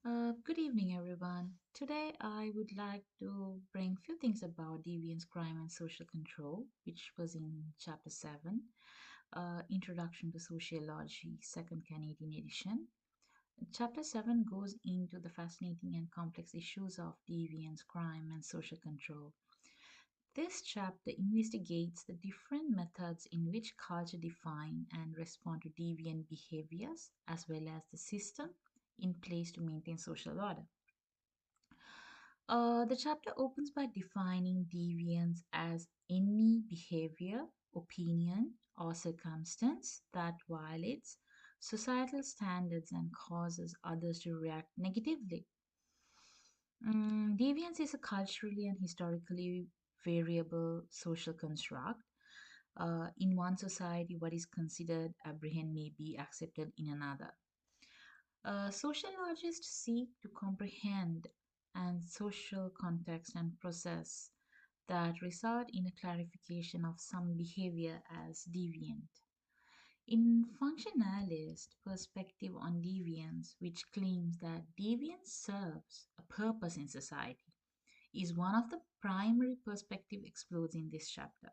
Good evening, everyone. Today, I would like to bring few things about deviance, crime, and social control, which was in Chapter 7, Introduction to Sociology, Second Canadian Edition. Chapter 7 goes into the fascinating and complex issues of deviance, crime, and social control. This chapter investigates the different methods in which culture define and respond to deviant behaviors, as well as the system in place to maintain social order. The chapter opens by defining deviance as any behavior, opinion, or circumstance that violates societal standards and causes others to react negatively. Deviance is a culturally and historically variable social construct. In one society, what is considered aberrant may be accepted in another. Sociologists seek to comprehend and social context and process that result in a clarification of some behavior as deviant. In functionalist perspective on deviance, which claims that deviance serves a purpose in society, is one of the primary perspective explored in this chapter.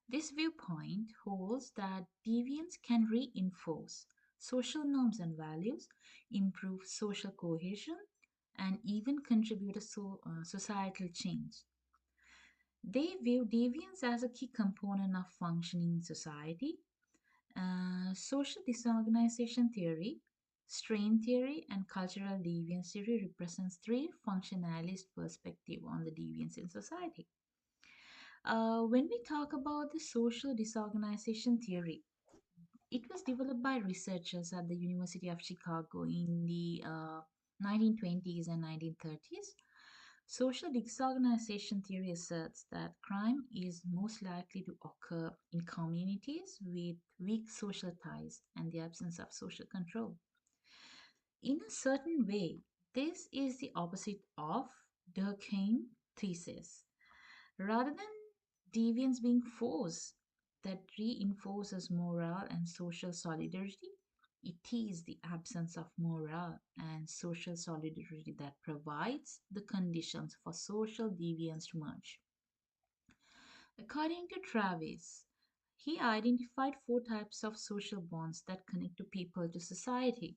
This viewpoint holds that deviance can reinforce social norms and values, improve social cohesion, and even contribute to societal change. They view deviance as a key component of functioning society. Social disorganization theory, strain theory, and cultural deviance theory represents three functionalist perspectives on the deviance in society. When we talk about the social disorganization theory, it was developed by researchers at the University of Chicago in the 1920s and 1930s. Social disorganization theory asserts that crime is most likely to occur in communities with weak social ties and the absence of social control. In a certain way, this is the opposite of Durkheim thesis. Rather than deviance being force that reinforces moral and social solidarity, it is the absence of moral and social solidarity that provides the conditions for social deviance to merge. According to Travis, he identified four types of social bonds that connect to people to society.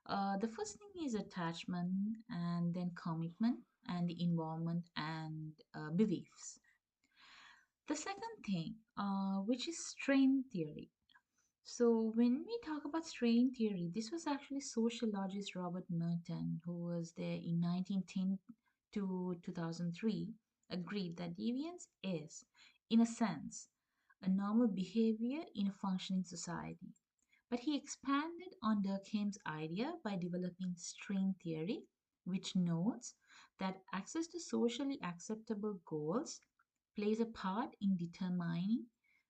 The first thing is attachment, and then commitment, and the involvement and beliefs. The second thing, which is strain theory. So, when we talk about strain theory, this was actually sociologist Robert Merton, who was there in 1910 to 2003, agreed that deviance is, in a sense, a normal behavior in a functioning society. But he expanded on Durkheim's idea by developing strain theory, which notes that access to socially acceptable goals plays a part in determining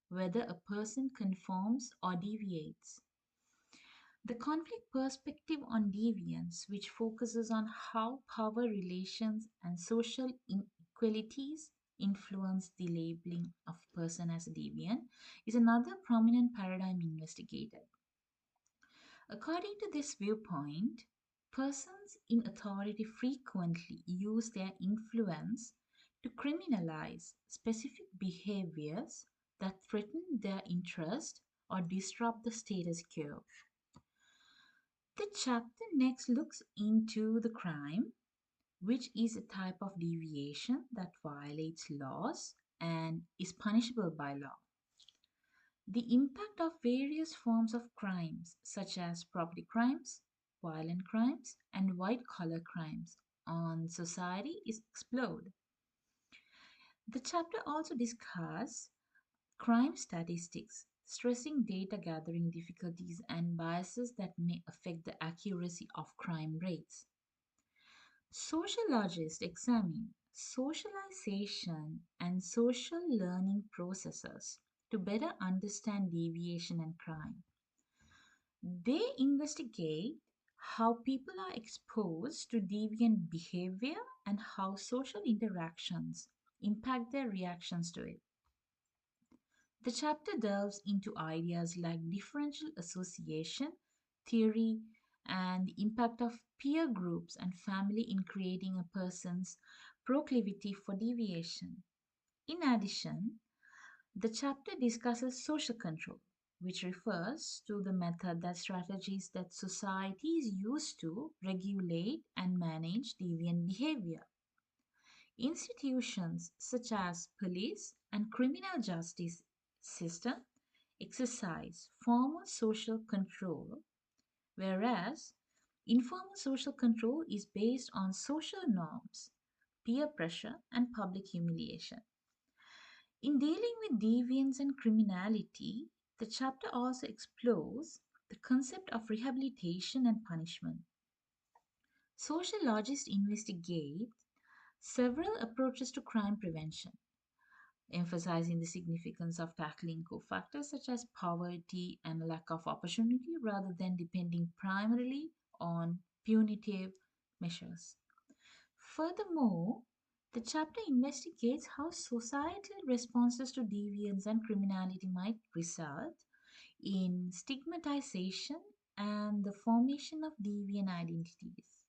whether a person conforms or deviates. The conflict perspective on deviance, which focuses on how power relations and social inequalities influence the labeling of a person as a deviant, is another prominent paradigm investigated. According to this viewpoint, persons in authority frequently use their influence to criminalize specific behaviors that threaten their interest or disrupt the status quo. The chapter next looks into the crime, which is a type of deviation that violates laws and is punishable by law. The impact of various forms of crimes, such as property crimes, violent crimes, and white collar crimes, on society is explored. The chapter also discusses crime statistics, stressing data gathering difficulties and biases that may affect the accuracy of crime rates. Sociologists examine socialization and social learning processes to better understand deviation and crime. They investigate how people are exposed to deviant behavior and how social interactions impact their reactions to it. The chapter delves into ideas like differential association theory and the impact of peer groups and family in creating a person's proclivity for deviation. In addition, the chapter discusses social control, which refers to the method that strategies that societies use to regulate and manage deviant behavior. Institutions such as police and criminal justice system exercise formal social control, whereas informal social control is based on social norms, peer pressure, and public humiliation. In dealing with deviance and criminality, the chapter also explores the concept of rehabilitation and punishment. Sociologists investigate several approaches to crime prevention, emphasizing the significance of tackling cofactors such as poverty and lack of opportunity rather than depending primarily on punitive measures. Furthermore, the chapter investigates how societal responses to deviance and criminality might result in stigmatization and the formation of deviant identities.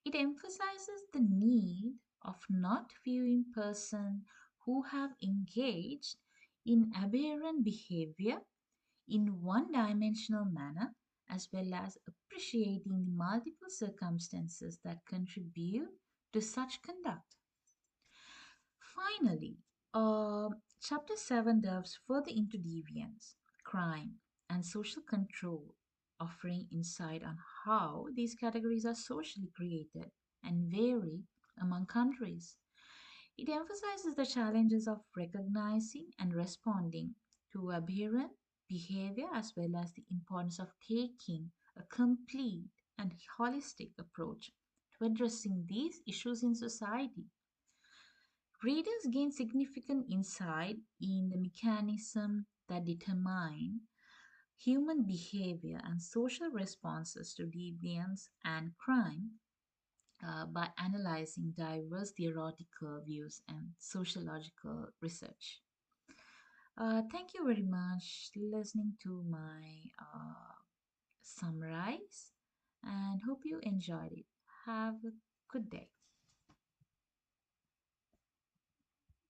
It emphasizes the need of not viewing persons who have engaged in aberrant behavior in one dimensional manner, as well as appreciating the multiple circumstances that contribute to such conduct. Finally, chapter 7 delves further into deviance, crime, and social control, offering insight on how these categories are socially created and vary among countries. It emphasizes the challenges of recognizing and responding to aberrant behavior as well as the importance of taking a complete and holistic approach to addressing these issues in society. Readers gain significant insight in the mechanism that determine human behavior and social responses to deviance and crime by analyzing diverse theoretical views and sociological research. Thank you very much listening to my summarize and hope you enjoyed it. Have a good day.